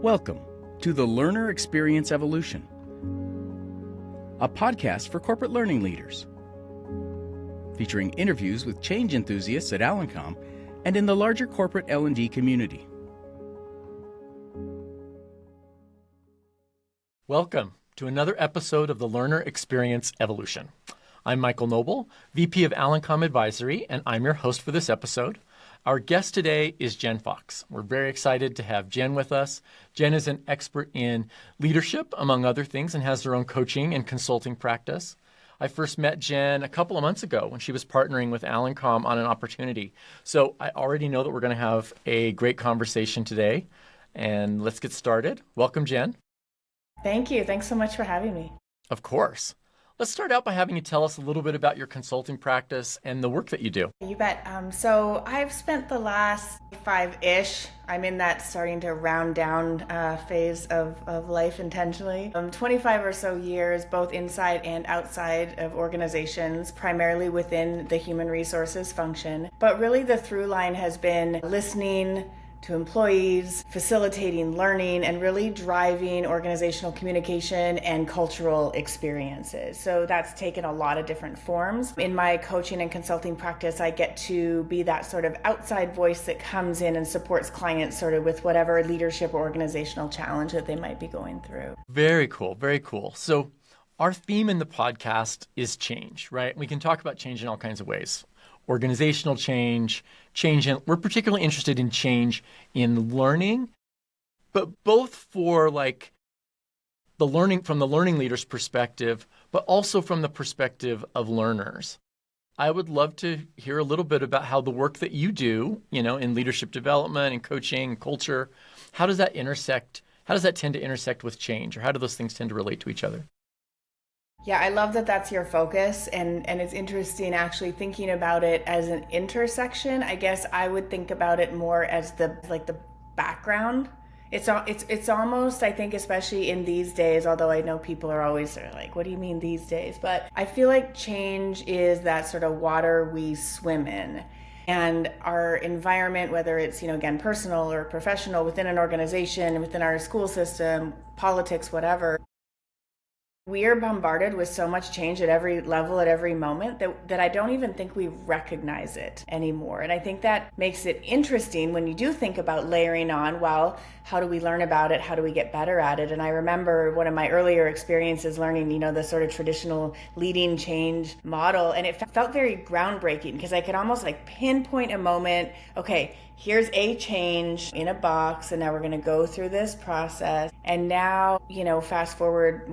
Welcome to the Learner Experience Evolution, a podcast for corporate learning leaders, featuring interviews with change enthusiasts at Alencom and in the larger corporate L&D community. Welcome to another episode of the Learner Experience Evolution. I'm Michael Noble, VP of Alencom Advisory, and I'm your host for this episode. Our guest today is Jen Fox. We're very excited to have Jen with us. Jen is an expert in leadership, among other things, and has her own coaching and consulting practice. I first met Jen a couple of months ago when she was partnering with Alencom on an opportunity. So I already know that we're going to have a great conversation today. And let's get started. Welcome, Jen. Thank you. Thanks so much for having me. Of course. Let's start out by having you tell us a little bit about your consulting practice and the work that you do. You bet. So I've spent the last five-ish, I'm in that starting to round down phase of life intentionally. 25 or so years, both inside and outside of organizations, primarily within the human resources function. But really the through line has been listening to employees, facilitating learning, and really driving organizational communication and cultural experiences. So that's taken a lot of different forms. In my coaching and consulting practice, I get to be that sort of outside voice that comes in and supports clients sort of with whatever leadership or organizational challenge that they might be going through. Very cool, very cool. So our theme in the podcast is change, right? We can talk about change in all kinds of ways. Organizational change, we're particularly interested in change in learning, but both for like the learning from the learning leader's perspective, but also from the perspective of learners. I would love to hear a little bit about how the work that you do, in leadership development and coaching and culture, how does that tend to intersect with change, or how do those things tend to relate to each other? Yeah, I love that that's your focus, and it's interesting actually thinking about it as an intersection. I guess I would think about it more as the background. It's almost, I think, especially in these days, although I know people are always like, what do you mean these days? But I feel like change is that sort of water we swim in. And our environment, whether it's, again, personal or professional, within an organization, within our school system, politics, whatever, we are bombarded with so much change at every level, at every moment, that I don't even think we recognize it anymore. And I think that makes it interesting when you do think about layering on, well, how do we learn about it? How do we get better at it? And I remember one of my earlier experiences learning, the sort of traditional leading change model. And it felt very groundbreaking because I could almost pinpoint a moment, okay, here's a change in a box, and now we're going to go through this process. And now, fast forward,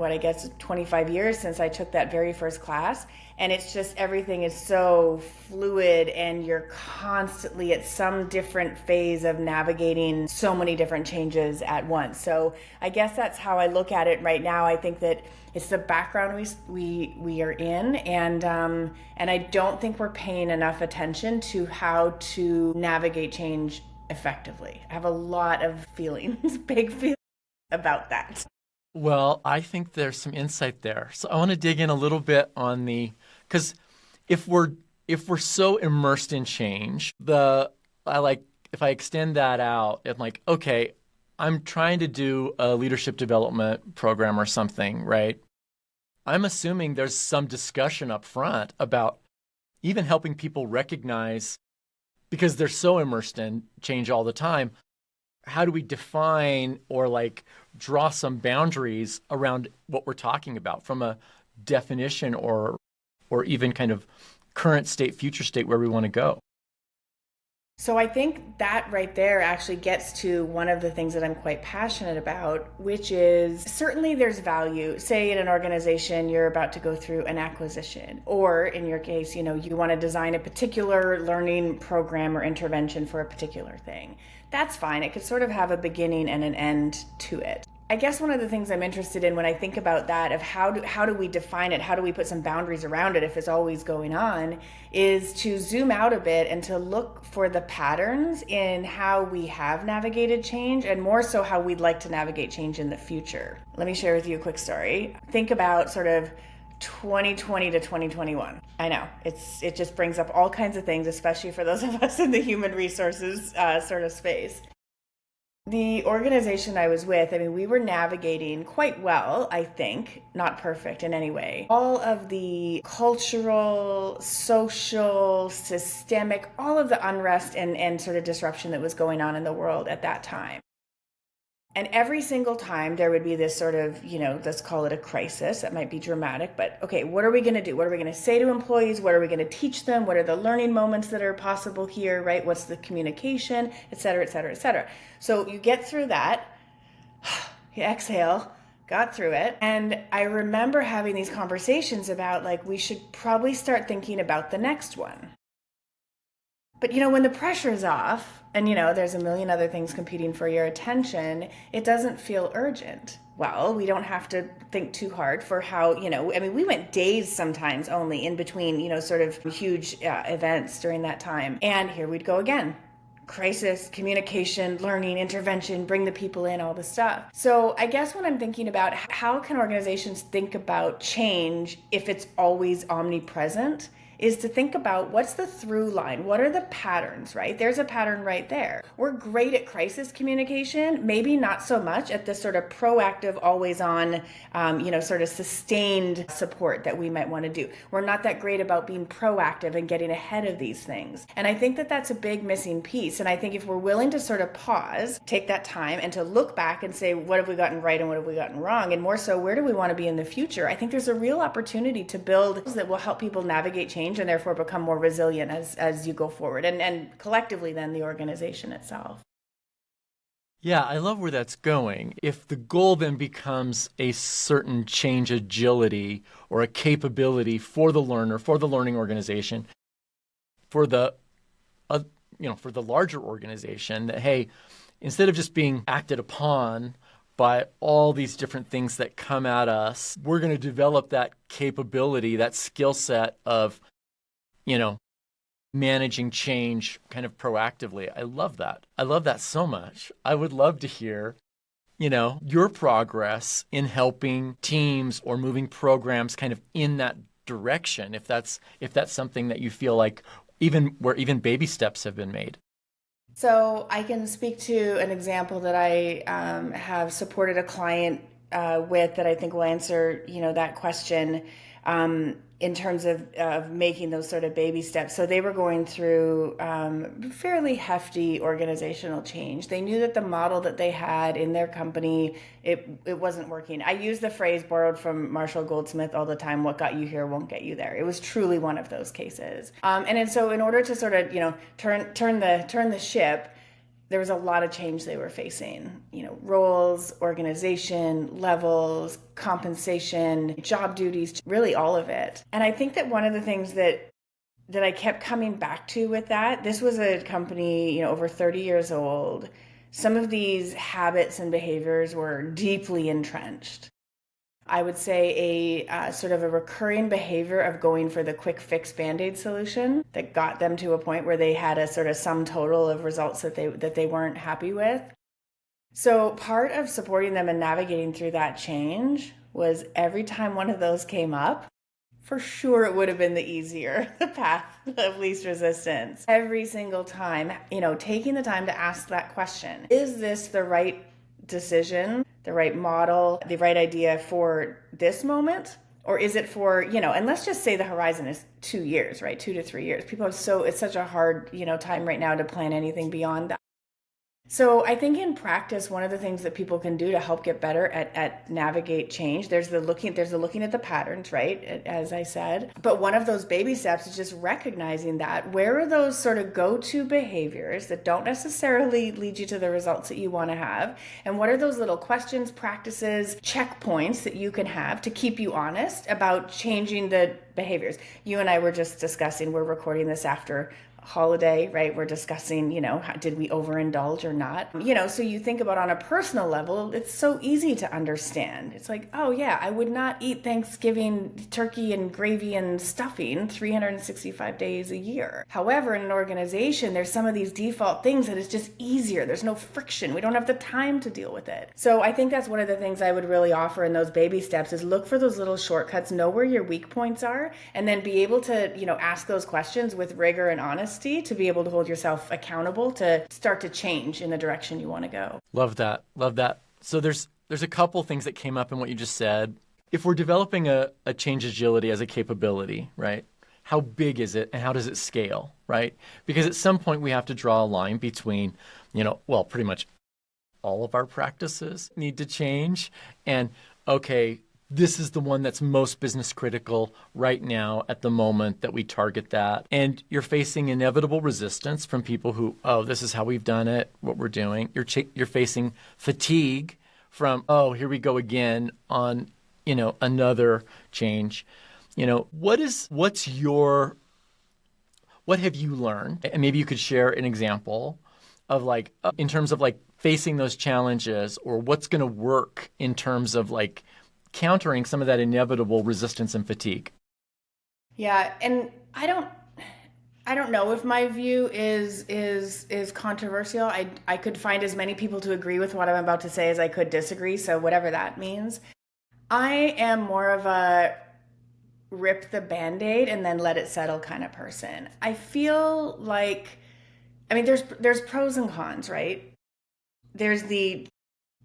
25 years since I took that very first class, and it's just everything is so fluid, and you're constantly at some different phase of navigating so many different changes at once. So I guess that's how I look at it right now. I think that it's the background we are in, and I don't think we're paying enough attention to how to navigate change effectively. I have a lot of feelings, big feelings about that. Well, I think there's some insight there. So I want to dig in a little bit on because if we're so immersed in change, if I extend that out, I'm like, okay, I'm trying to do a leadership development program or something, right? I'm assuming there's some discussion up front about even helping people recognize, because they're so immersed in change all the time, how do we define or draw some boundaries around what we're talking about from a definition or even kind of current state, future state where we want to go? So I think that right there actually gets to one of the things that I'm quite passionate about, which is certainly there's value. Say in an organization, you're about to go through an acquisition, or in your case, you want to design a particular learning program or intervention for a particular thing. That's fine. It could sort of have a beginning and an end to it. I guess one of the things I'm interested in when I think about that, of how do we define it, how do we put some boundaries around it if it's always going on, is to zoom out a bit and to look for the patterns in how we have navigated change, and more so how we'd like to navigate change in the future. Let me share with you a quick story. Think about sort of 2020 to 2021. I know, it just brings up all kinds of things, especially for those of us in the human resources sort of space. The organization I was with, I mean, we were navigating quite well, I think, not perfect in any way. All of the cultural, social, systemic, all of the unrest and sort of disruption that was going on in the world at that time. And every single time there would be this sort of, let's call it a crisis. That might be dramatic, but okay, what are we going to do? What are we going to say to employees? What are we going to teach them? What are the learning moments that are possible here, right? What's the communication, et cetera, et cetera, et cetera. So you get through that, you exhale, got through it. And I remember having these conversations about like, we should probably start thinking about the next one. But when the pressure's off and there's a million other things competing for your attention, it doesn't feel urgent. Well, we don't have to think too hard for how, we went days sometimes only in between, sort of huge events during that time. And here we'd go again. Crisis, communication, learning, intervention, bring the people in, all the stuff. So I guess when I'm thinking about how can organizations think about change if it's always omnipresent, is to think about what's the through line, what are the patterns, right? There's a pattern right there. We're great at crisis communication, maybe not so much at the sort of proactive, always on, sort of sustained support that we might want to do. We're not that great about being proactive and getting ahead of these things. And I think that that's a big missing piece. And I think if we're willing to sort of pause, take that time and to look back and say, what have we gotten right and what have we gotten wrong? And more so, where do we want to be in the future? I think there's a real opportunity to build that will help people navigate change and therefore become more resilient as you go forward and collectively then the organization itself. Yeah, I love where that's going. If the goal then becomes a certain change agility or a capability for the learner, for the learning organization, for the for the larger organization, that hey, instead of just being acted upon by all these different things that come at us, we're going to develop that capability, that skill set of managing change kind of proactively. I love that. I love that so much. I would love to hear, your progress in helping teams or moving programs kind of in that direction, if that's something that you feel like even baby steps have been made. So I can speak to an example that I have supported a client with that I think will answer, that question in terms of making those sort of baby steps. So they were going through fairly hefty organizational change. They knew that the model that they had in their company, it wasn't working. I use the phrase borrowed from Marshall Goldsmith all the time, what got you here won't get you there. It was truly one of those cases. And so in order to sort of, turn the ship, there was a lot of change they were facing, roles, organization, levels, compensation, job duties, really all of it. And I think that one of the things that I kept coming back to with that, this was a company, over 30 years old. Some of these habits and behaviors were deeply entrenched. I would say a sort of a recurring behavior of going for the quick fix Band-Aid solution that got them to a point where they had a sort of sum total of results that they weren't happy with. So part of supporting them and navigating through that change was every time one of those came up, for sure it would have been the path of least resistance. Every single time, taking the time to ask that question, is this the right decision, the right model, the right idea for this moment? Or is it for, and let's just say the horizon is 2 years, right? 2 to 3 years. It's such a hard, time right now to plan anything beyond that. So I think in practice, one of the things that people can do to help get better at navigate change, there's the looking at the patterns, right? As I said. But one of those baby steps is just recognizing that. Where are those sort of go-to behaviors that don't necessarily lead you to the results that you want to have? And what are those little questions, practices, checkpoints that you can have to keep you honest about changing the behaviors? You and I were just discussing, we're recording this after holiday, right? We're discussing, did we overindulge or not? So you think about on a personal level, it's so easy to understand. It's like, oh yeah, I would not eat Thanksgiving turkey and gravy and stuffing 365 days a year. However, in an organization, there's some of these default things that is just easier. There's no friction. We don't have the time to deal with it. So I think that's one of the things I would really offer in those baby steps is look for those little shortcuts, know where your weak points are, and then be able to, ask those questions with rigor and honesty honesty to be able to hold yourself accountable to start to change in the direction you want to go. Love that. Love that. So there's a couple things that came up in what you just said. If we're developing a change agility as a capability, right? How big is it and how does it scale, right? Because at some point we have to draw a line between, pretty much all of our practices need to change. And okay, this is the one that's most business critical right now at the moment that we target that. And you're facing inevitable resistance from people who, this is how we've done it, what we're doing. You're facing fatigue from, here we go again on, another change. What have you learned? And maybe you could share an example of in terms of facing those challenges, or what's going to work in terms of countering some of that inevitable resistance and fatigue. Yeah, and I don't know if my view is controversial. I could find as many people to agree with what I'm about to say as I could disagree, so whatever that means. I am more of a rip the Band-Aid and then let it settle kind of person. I feel there's pros and cons, right? There's the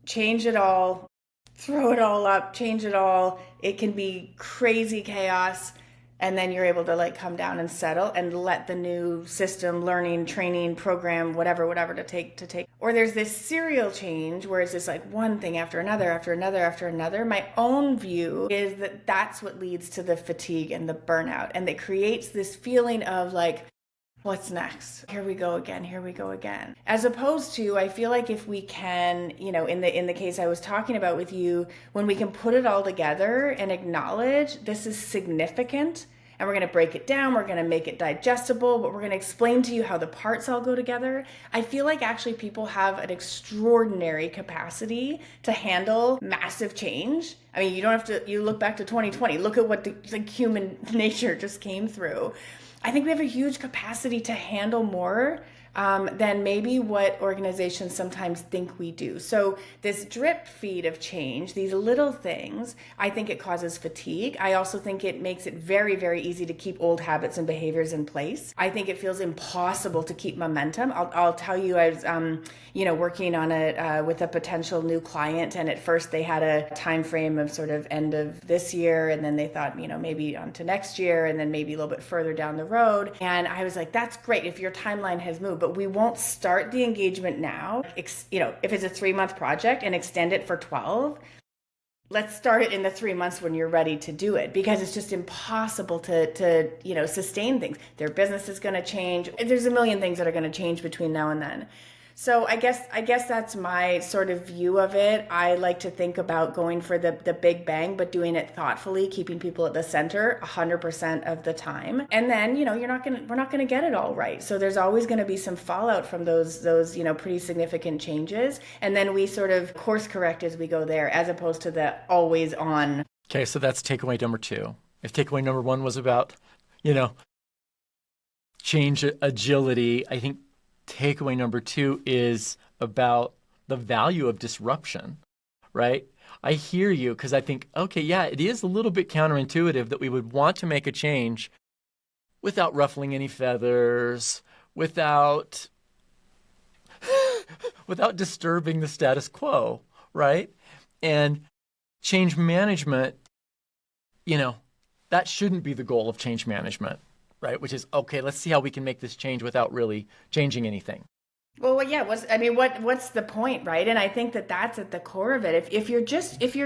change it all, throw it all up, change it all. It can be crazy chaos. And then you're able to come down and settle and let the new system, learning, training, program, whatever to take. Or there's this serial change where it's just one thing after another, after another, after another. My own view is that that's what leads to the fatigue and the burnout. And it creates this feeling of what's next? Here we go again. As opposed to, I feel like if we can, in the case I was talking about with you, when we can put it all together and acknowledge this is significant, and we're going to break it down, we're going to make it digestible, but we're going to explain to you how the parts all go together. I feel like actually people have an extraordinary capacity to handle massive change. I mean, you don't have to, you look back to 2020, look at what the human nature just came through. I think we have a huge capacity to handle more than maybe what organizations sometimes think we do. So this drip feed of change, these little things, I think it causes fatigue. I also think it makes it very, very easy to keep old habits and behaviors in place. I think it feels impossible to keep momentum. I'll tell you, I was working on it with a potential new client, and at first they had a time frame of sort of end of this year, and then they thought, maybe on to next year, and then maybe a little bit further down the road. And I was like, that's great if your timeline has moved, but we won't start the engagement now. If it's a 3-month project and extend it for 12, let's start it in the 3 months when you're ready to do it, because it's just impossible to sustain things. Their business is going to change. There's a million things that are going to change between now and then. So I guess that's my sort of view of it. I like to think about going for the big bang, but doing it thoughtfully, keeping people at the center 100% of the time. And then, we're not going to get it all right. So there's always going to be some fallout from those pretty significant changes. And then we sort of course correct as we go there, as opposed to the always on. Okay, so that's takeaway number 2. If takeaway number 1 was about, change agility, I think takeaway number 2 is about the value of disruption, right? I hear you, because I think, okay, yeah, it is a little bit counterintuitive that we would want to make a change without ruffling any feathers, without disturbing the status quo, right? And change management, that shouldn't be the goal of change management. Right, which is, okay, let's see how we can make this change without really changing anything. Well, yeah. What's the point, right? And I think that's at the core of it. If you're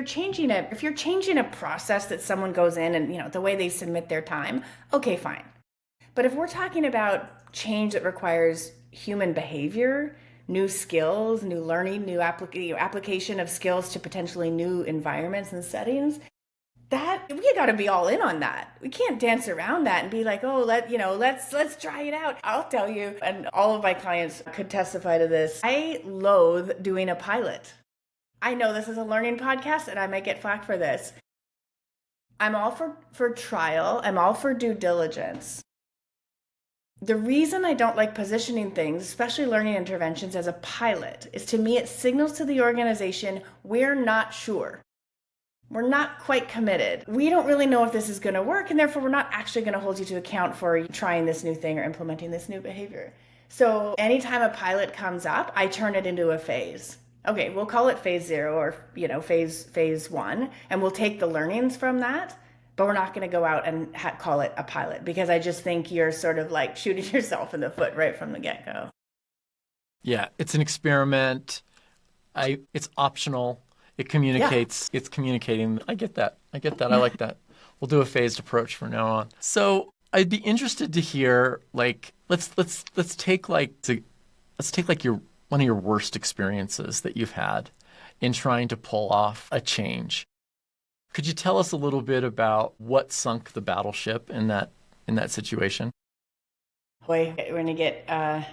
changing a process that someone goes in and the way they submit their time, okay, fine. But if we're talking about change that requires human behavior, new skills, new learning, new application of skills to potentially new environments and settings, that we got to be all in on that. We can't dance around that and be like, let's try it out. I'll tell you, and all of my clients could testify to this, I loathe doing a pilot. I know this is a learning podcast and I might get flack for this. I'm all for trial. I'm all for due diligence. The reason I don't like positioning things, especially learning interventions, as a pilot is, to me, it signals to the organization, we're not sure. we're not quite committed. We don't really know if this is going to work, and therefore we're not actually going to hold you to account for trying this new thing or implementing this new behavior. So anytime a pilot comes up, I turn it into a phase. Okay, we'll call it phase 0 or phase 1, and we'll take the learnings from that, but we're not going to go out and call it a pilot, because I just think you're sort of like shooting yourself in the foot right from the get-go. Yeah, it's an experiment. It's optional. It communicates. Yeah. It's communicating. I get that. I like that. We'll do a phased approach from now on. So I'd be interested to hear, like, let's take one of your worst experiences that you've had in trying to pull off a change. Could you tell us a little bit about what sunk the battleship in that situation? Boy, we're gonna get a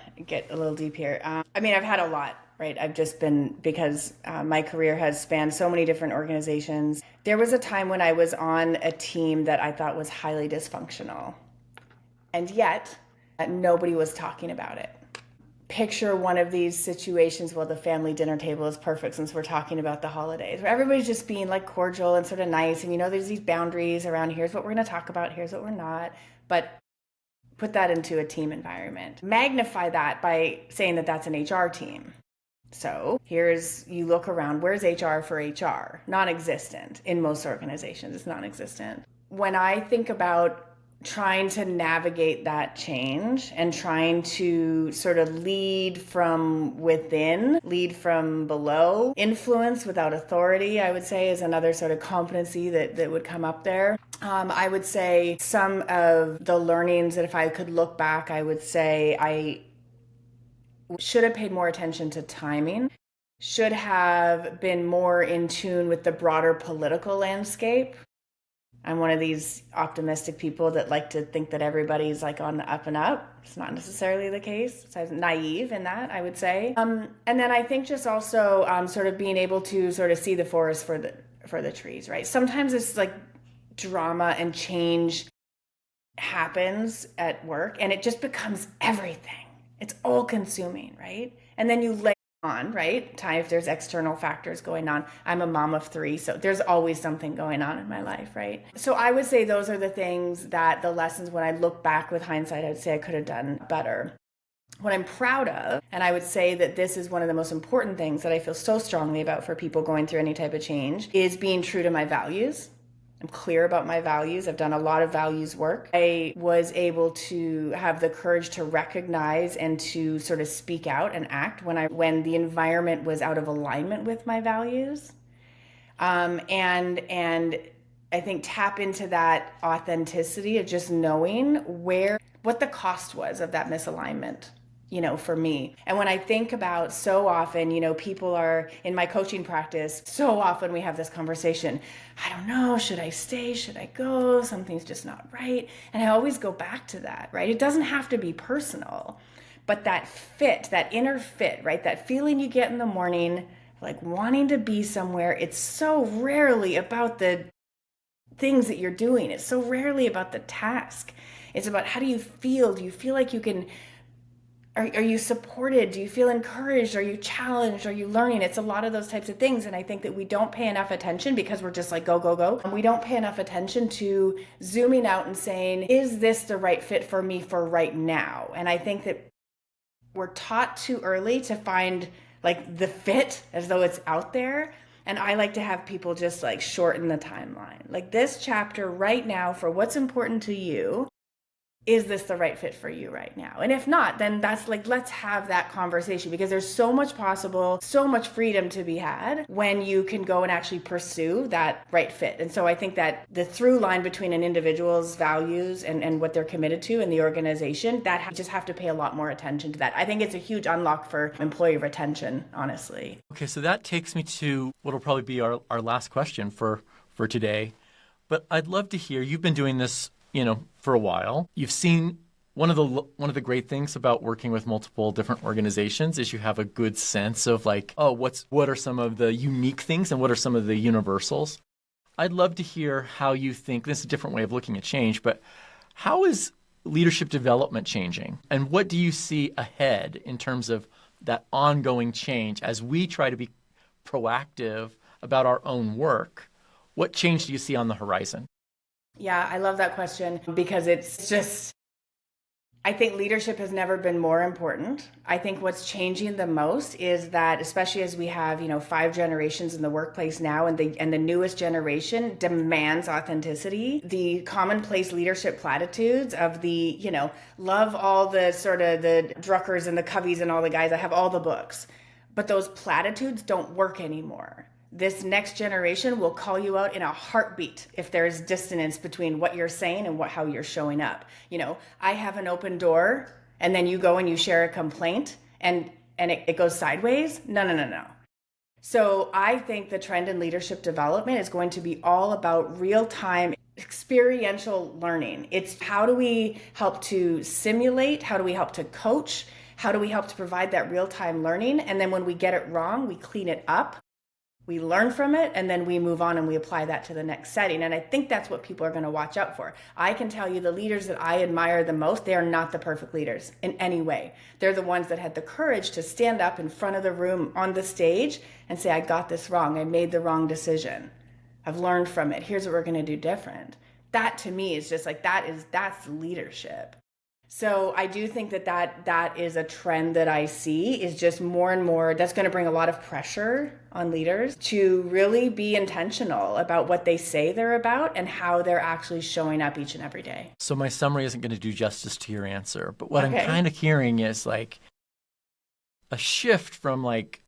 little deep here. I mean, I've had a lot, right? I've just been, because my career has spanned so many different organizations. There was a time when I was on a team that I thought was highly dysfunctional, and yet nobody was talking about it. Picture one of these situations, well, the family dinner table is perfect since we're talking about the holidays, where everybody's just being like cordial and sort of nice, and there's these boundaries around here's what we're going to talk about, here's what we're not. But put that into a team environment. Magnify that by saying that that's an HR team. So you look around, where's HR for HR? Non-existent. In most organizations, it's non-existent. When I think about trying to navigate that change and trying to sort of lead from within, lead from below, influence without authority, I would say, is another sort of competency that would come up there. I would say some of the learnings that if I could look back, I would say I should have paid more attention to timing, should have been more in tune with the broader political landscape. I'm one of these optimistic people that like to think that everybody's like on the up and up. It's not necessarily the case. So I'm naive in that, I would say. And then I think just also sort of being able to sort of see the forest for the trees, right? Sometimes it's like drama and change happens at work and it just becomes everything. It's all consuming, right? And then you lay on, right? If there's external factors going on. I'm a mom of 3, so there's always something going on in my life, right? So I would say those are the things that the lessons, when I look back with hindsight, I'd say I could have done better. What I'm proud of, and I would say that this is one of the most important things that I feel so strongly about for people going through any type of change, is being true to my values. I'm clear about my values. I've done a lot of values work. I was able to have the courage to recognize and to sort of speak out and act when the environment was out of alignment with my values. And I think tap into that authenticity of just knowing what the cost was of that misalignment, for me. And when I think about, so often, people are in my coaching practice, so often we have this conversation. I don't know, should I stay? Should I go? Something's just not right. And I always go back to that, right? It doesn't have to be personal, but that fit, that inner fit, right? That feeling you get in the morning, like wanting to be somewhere. It's so rarely about the things that you're doing. It's so rarely about the task. It's about, how do you feel? Do you feel like you can, are you supported? Do you feel encouraged? Are you challenged? Are you learning? It's a lot of those types of things. And I think that we don't pay enough attention, because we're just like, go, go, go. And we don't pay enough attention to zooming out and saying, is this the right fit for me for right now? And I think that we're taught too early to find like the fit as though it's out there. And I like to have people just like shorten the timeline. Like, this chapter right now, for what's important to you, is this the right fit for you right now? And if not, then that's like, let's have that conversation, because there's so much possible, so much freedom to be had when you can go and actually pursue that right fit. And so I think that the through line between an individual's values and what they're committed to in the organization, that just have to pay a lot more attention to that. I think it's a huge unlock for employee retention, honestly. Okay, so that takes me to what will probably be our last question for today. But I'd love to hear, you've been doing this for a while. You've seen one of the great things about working with multiple different organizations is you have a good sense of like, oh, what are some of the unique things and what are some of the universals? I'd love to hear how you think, this is a different way of looking at change, but how is leadership development changing? And what do you see ahead in terms of that ongoing change as we try to be proactive about our own work? What change do you see on the horizon? Yeah, I love that question because it's just, I think leadership has never been more important. I think what's changing the most is that, especially as we have, 5 generations in the workplace now, and the newest generation demands authenticity. The commonplace leadership platitudes of the, love all the sort of the Druckers and the Coveys and all the guys. I have all the books, but those platitudes don't work anymore. This next generation will call you out in a heartbeat if there's dissonance between what you're saying and how you're showing up. I have an open door, and then you go and you share a complaint, and it goes sideways. No. So I think the trend in leadership development is going to be all about real-time experiential learning. It's how do we help to simulate? How do we help to coach? How do we help to provide that real-time learning? And then when we get it wrong, we clean it up. We learn from it, and then we move on and we apply that to the next setting. And I think that's what people are going to watch out for. I can tell you the leaders that I admire the most, they are not the perfect leaders in any way. They're the ones that had the courage to stand up in front of the room on the stage and say, I got this wrong. I made the wrong decision. I've learned from it. Here's what we're going to do different. That to me is just like, that's leadership. So I do think that is a trend that I see, is just more and more. That's going to bring a lot of pressure on leaders to really be intentional about what they say they're about and how they're actually showing up each and every day. So my summary isn't going to do justice to your answer, but what I'm kind of hearing is like a shift from like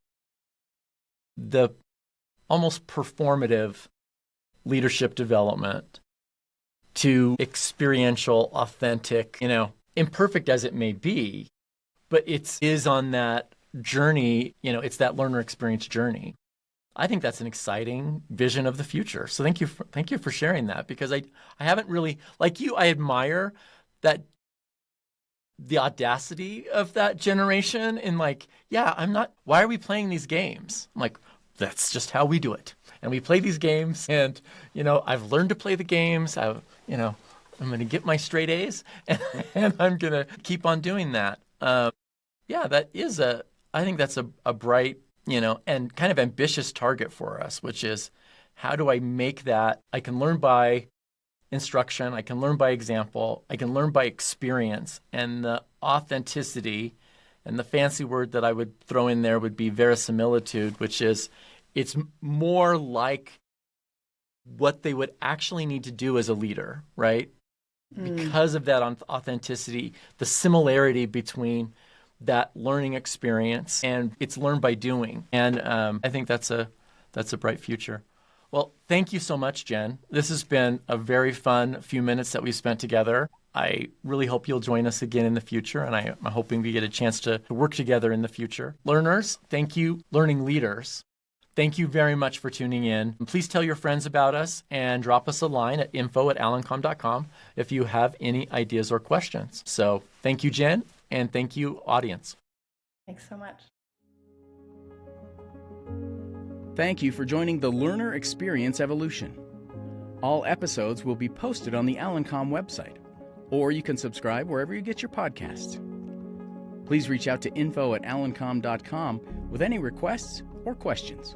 the almost performative leadership development to experiential, authentic, imperfect as it may be, but it is on that journey, it's that learner experience journey. I think that's an exciting vision of the future. So thank you for sharing that, because I haven't really, like you, I admire that the audacity of that generation and like, why are we playing these games? I'm like, that's just how we do it. And we play these games, and, I've learned to play the games. I'm going to get my straight A's, and I'm going to keep on doing that. I think that's a bright, and kind of ambitious target for us, which is how do I make that? I can learn by instruction. I can learn by example. I can learn by experience. And the authenticity, and the fancy word that I would throw in there would be verisimilitude, which is it's more like what they would actually need to do as a leader, right? Because of that authenticity, the similarity between that learning experience and it's learned by doing. And I think that's a bright future. Well, thank you so much, Jen. This has been a very fun few minutes that we've spent together. I really hope you'll join us again in the future, and I'm hoping we get a chance to work together in the future. Learners, thank you. Learning leaders, thank you very much for tuning in. Please tell your friends about us and drop us a line at info@allencom.com if you have any ideas or questions. So thank you, Jen, and thank you, audience. Thanks so much. Thank you for joining the Learner Experience Evolution. All episodes will be posted on the Allencom website, or you can subscribe wherever you get your podcasts. Please reach out to info@allencom.com with any requests or questions.